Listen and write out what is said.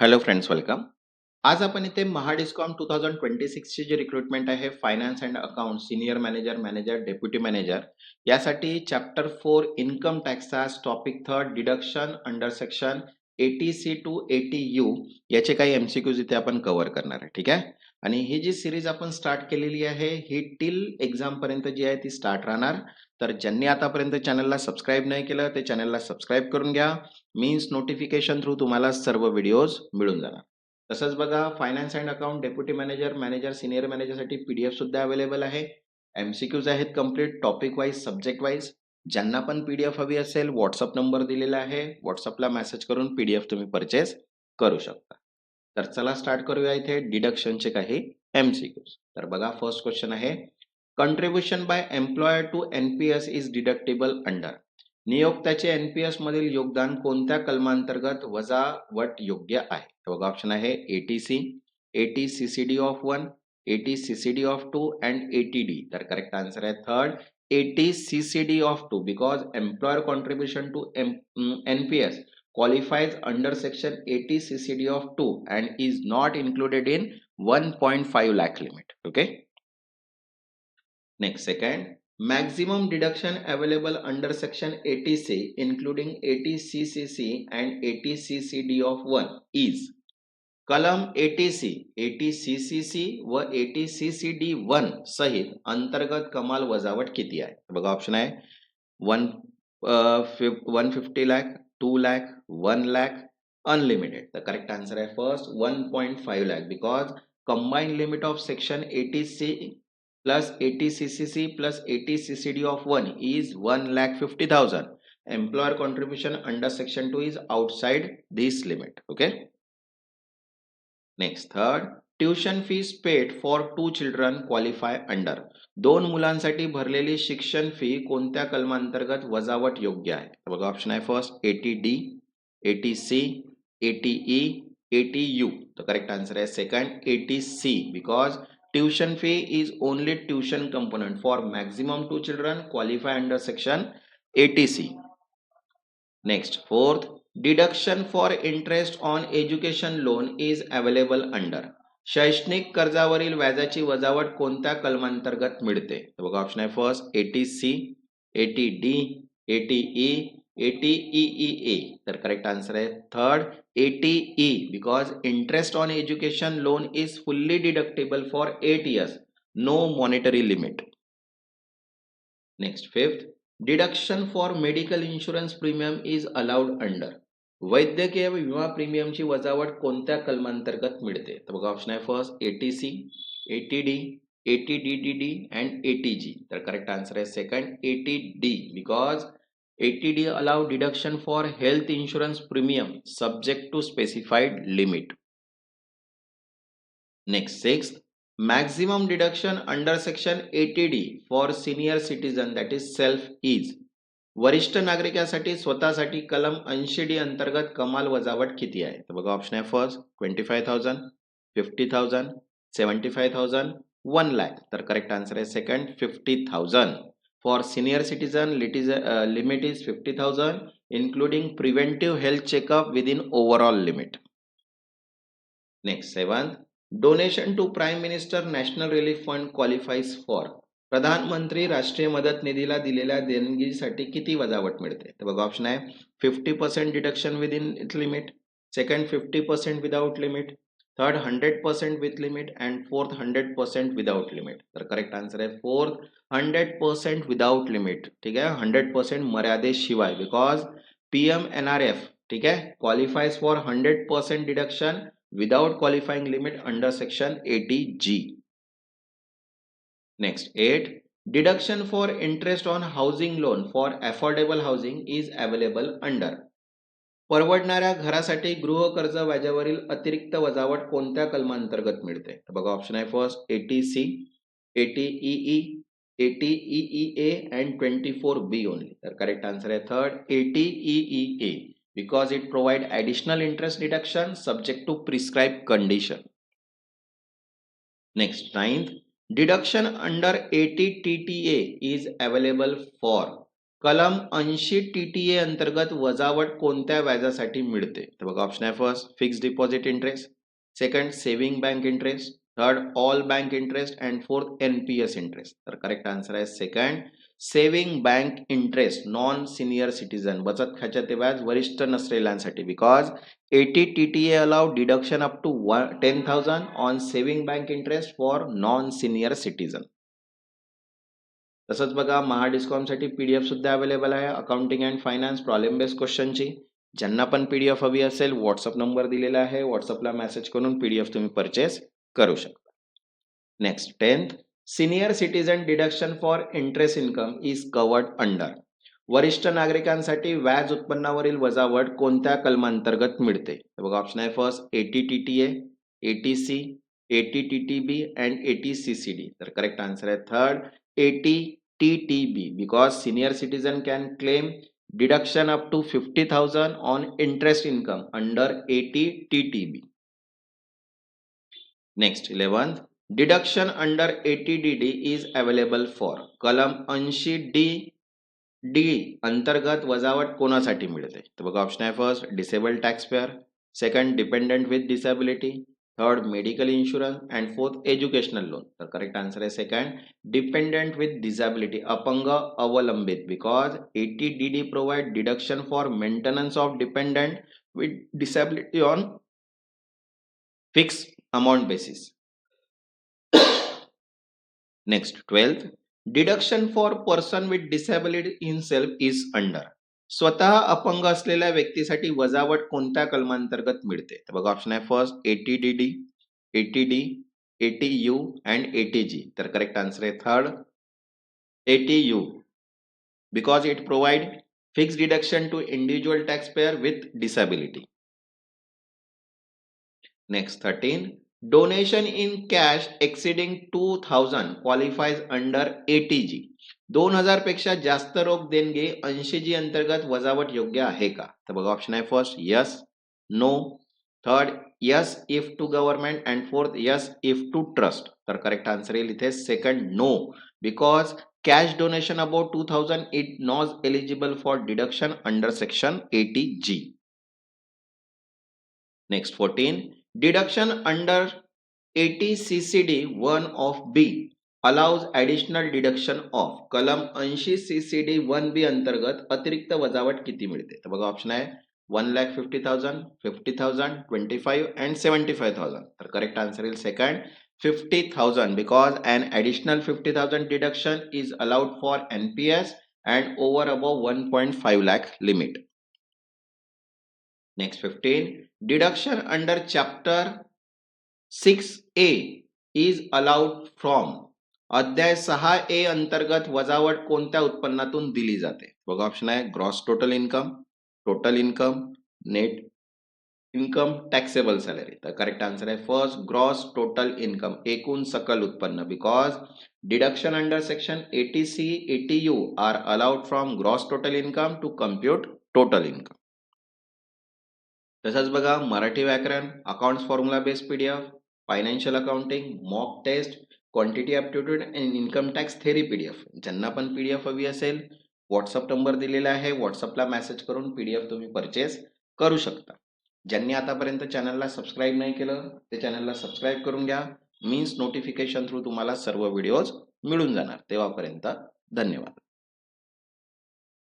Hello friends, welcome. आज आपण इथे महाडिस्कॉम 2026 ची जी रिक्रुटमेंट आहे finance and account senior manager, manager, deputy manager यासाठी चॅप्टर 4 इन्कम टॅक्सचा topic 3 deduction under section 80C to 80U याचे काही एमसीक्यूज इथे आपण कव्हर करणार आहे. ठीक आहे. आणि ही जी सिरीज आपण स्टार्ट केलेली आहे ही टिल एक्झाम पर्यंत जी आहे ती स्टार्ट राहणार. तर ज्यांनी आतापर्यंत चॅनलला सबस्क्राईब नाही केलं ते चॅनलला सबस्क्राईब करून घ्या. मीन्स नोटिफिकेशन थ्रू तुम्हाला सर्व व्हिडिओज मिळून जाणार. तसंच बघा, finance and account deputy manager, manager, senior मॅनेजरसाठी पीडीएफ सुद्धा अवेलेबल आहे. एमसीक्यूज आहेत complete topic wise, subject wise. ज्यांना पण पीडीएफ हवी असेल व्हॉट्सअप नंबर दिलेला आहे, व्हॉट्सअपला मेसेज करून पीडीएफ तुम्ही परचेस करू शकता. तर चला स्टार्ट करूया इथे डिडक्शनचे काही एमसीक्यूज. तर बघा, फर्स्ट क्वेश्चन आहे, contribution by employer to NPS is deductible under. नियोक्त्याचे एनपीएस मधील योगदान कोणत्या कलमांतर्गत वजावट योग्य आहे? तर बघा, ऑप्शन आहे eighty C, eighty CCD of 1, eighty CCD of 2 and eighty D. तर करेक्ट आन्सर आहे third, eighty CCD of 2, because employer contribution to NPS qualifies under section 80 CCD of 2 and is not included in 1.5 lakh limit. Okay. Next, second, maximum deduction available under section 80C including 80CCC and 80CCD of 1 is कलम 80C, 80CCC व 80CCD1 सहित अंतर्गत कमाल वजावट किती आहे? बघा, option आहे 150 lakh, 2 lakh, 1 lakh, unlimited. The correct answer is first 1.5 lakh, because combined limit of section 80C plus 80CCC plus 80CCD of 1 is 1,50,000. Employer contribution under section 2 is outside this limit. Okay. Next, third, tuition fees paid for 2 children qualify under. 2 मुलांसाठी भरलेली शिक्षण fee कोणत्या कलमांतर्गत वजावट योग्य आहे? बघा, option आहे first 80D, 80C, 80E, 80U. The correct answer is second 80C, because tuition fee is only tuition component for maximum 2 children qualify under section 80C. Next, fourth, deduction for interest on education loan is available under. शैक्षणिक कर्जावरील व्याजाची वजावट कोणत्या कलमांतर्गत मिळते? तर बघा, option आहे first 80C, 80D, 80E, 80EEA. तर करेक्ट आन्सर आहे third 80E, because interest on education loan is fully deductible for 8 years, no monetary limit. Next, fifth, deduction for medical insurance premium is allowed under. वैद्यकीय विमा प्रीमियमची वजावट कोणत्या कलमांतर्गत मिळते? तर बघा, ऑप्शन आहे first 80C, 80D, 80DDD and 80G. तर करेक्ट आन्सर आहे second 80D, because 80D allow deduction for health insurance premium subject to specified limit. Next, sixth, maximum deduction under section 80D for senior citizen, that is self, is. वरिष्ठ नागरिकासाठी स्वतःसाठी कलम 80D अंतर्गत कमाल वजावट किती आहे? तर बघा, ऑप्शन आहे फर्स्ट 25,000, 50,000, 75,000, 1 lakh. तर करेक्ट आन्सर आहे second 50,000. For senior citizen limit is 50,000 including preventive health checkup within overall limit. Next, seventh, donation to Prime Minister National Relief Fund qualifies for. प्रधानमंत्री राष्ट्रीय मदत निधीला दिलेल्या देणगीसाठी किती वजावट मिळते? तर बघा, ऑप्शन आहे 50% deduction with in it limit, second 50% without limit, third 100% with limit and fourth 100% without limit. तर करेक्ट आन्सर आहे फोर्थ 100% विदाउट लिमिट. ठीक आहे, 100% मर्यादेशिवाय, बिकॉज PMNRF, ठीक आहे, qualifies for 100% deduction without qualifying limit under section 80G. Next, 8, deduction for interest on housing loan for affordable housing is available under. परवडणाऱ्या घरासाठी गृह कर्ज व्याजावरील अतिरिक्त वजावट कोणत्या कलमांतर्गत मिळते? तर बघा, ऑप्शन आहे first 80C, 80EE, 80EEA and 24B only. तर करेक्ट आन्सर आहे third 80EEA, because it provide additional interest deduction subject to prescribed condition. Next, ninth, deduction under 80TTA is available for. कलम 80 TTA अंतर्गत वजावट कोणत्या व्याजासाठी मिळते? तर बघा ऑप्शन आहे first fix deposit interest, second saving bank interest, third all bank interest and fourth NPS interest. तर correct answer आहे second saving bank interest non senior citizen बचत खात्याचे व्याज वरिष्ठ नसलेल्यांसाठी because 80 TTA allow deduction up to 10,000 on saving bank interest for non senior citizen. तसंच बघा महाडिस्कॉम साठी PDF सुद्धा अवेलेबल आहे accounting and finance problem based क्वेश्चनची. ज्यांना पण पीडीएफ हवी असेल व्हॉट्सअप नंबर दिलेला आहे, व्हॉट्सअपला मेसेज करून पीडीएफ तुम्ही परचेस करू शकता. Next 10th senior citizen deduction for interest income is covered under. वरिष्ठ नागरिकांसाठी व्याज उत्पन्नावरील वजावट कोणत्या कलमांतर्गत मिळते? बघा ऑप्शन आहे first 80 TTA, 80C, 80 TTB and 80 CCD. तर करेक्ट आन्सर आहे third 80 TTB because senior citizen can claim deduction up to 50,000 on interest income under 80 TTB. Next 11th deduction under 80 DD is available for कलम 80 D अंतर्गत वजावट कोणासाठी मिळते? तर बघा option आहे first disabled tax payer, second dependent with disability, third medical insurance and fourth educational loan. तर correct answer आहे सेकंड डिपेंडेंट विथ डिसेबिलिटी अपंग अवलंबित because 80 DD provide deduction for maintenance of dependent with disability on fix amount basis. Next 12th deduction for person with disability in self is under. स्वतः अपंग असलेल्या व्यक्तीसाठी वजावट कोणत्या कलमांतर्गत मिळते? तर बघा ऑप्शन आहे first 80 DD, 80 D, 80 U and 80 G. तर करेक्ट आन्सर आहे third 80 U because it provide fix deduction to individual tax payer with disability. Next 13 donation in cash exceeding 2000 qualifies under 80G. 2000 पेक्षा जास्त रोख देणगी 80G अंतर्गत वजावट योग्य आहे का? तर बघा ऑप्शन आहे first yes, no, third yes if to government and fourth yes if to trust. तर करेक्ट आन्सर येईल इथे second no because cash donation about 2000 it not eligible for deduction under section 80G. Next 14 deduction under 80 CCD 1 of B allows additional deduction of कलम 80 CCD 1B अंतर्गत अतिरिक्त वजावट किती मिळते? तर बघा ऑप्शन आहे 1,50,000, 50,000, 25 and 75,000. तर करेक्ट आन्सर येईल second 50,000 because an additional 50,000 deduction is allowed for NPS and over above 1.5 lakh limit. Next 15 deduction under chapter 6A is allowed from. अध्याय 6A अंतर्गत वजावट कोणत्या उत्पन्नातून दिली जाते? बघा ऑप्शन आहे gross total income, net income, taxable salary. तर करेक्ट आन्सर आहे फर्स्ट ग्रॉस टोटल इन्कम एकूण सकल उत्पन्न because deduction under section 80C 80U are allowed from gross total income to compute total income. तसंच बघा मराठी व्याकरण, accounts formula based PDF, financial accounting, mock test, quantity aptitude and income tax theory PDF. ज्यांना पण PDF हवी असेल WhatsApp number दिलेला आहे, व्हॉट्सअपला मेसेज करून पीडीएफ तुम्ही परचेस करू शकता. ज्यांनी आतापर्यंत चॅनलला सबस्क्राईब नाही केलं ते चॅनलला सबस्क्राईब करून घ्या. मीन्स नोटिफिकेशन थ्रू तुम्हाला सर्व व्हिडिओज मिळून जाणार. तेव्हापर्यंत धन्यवाद.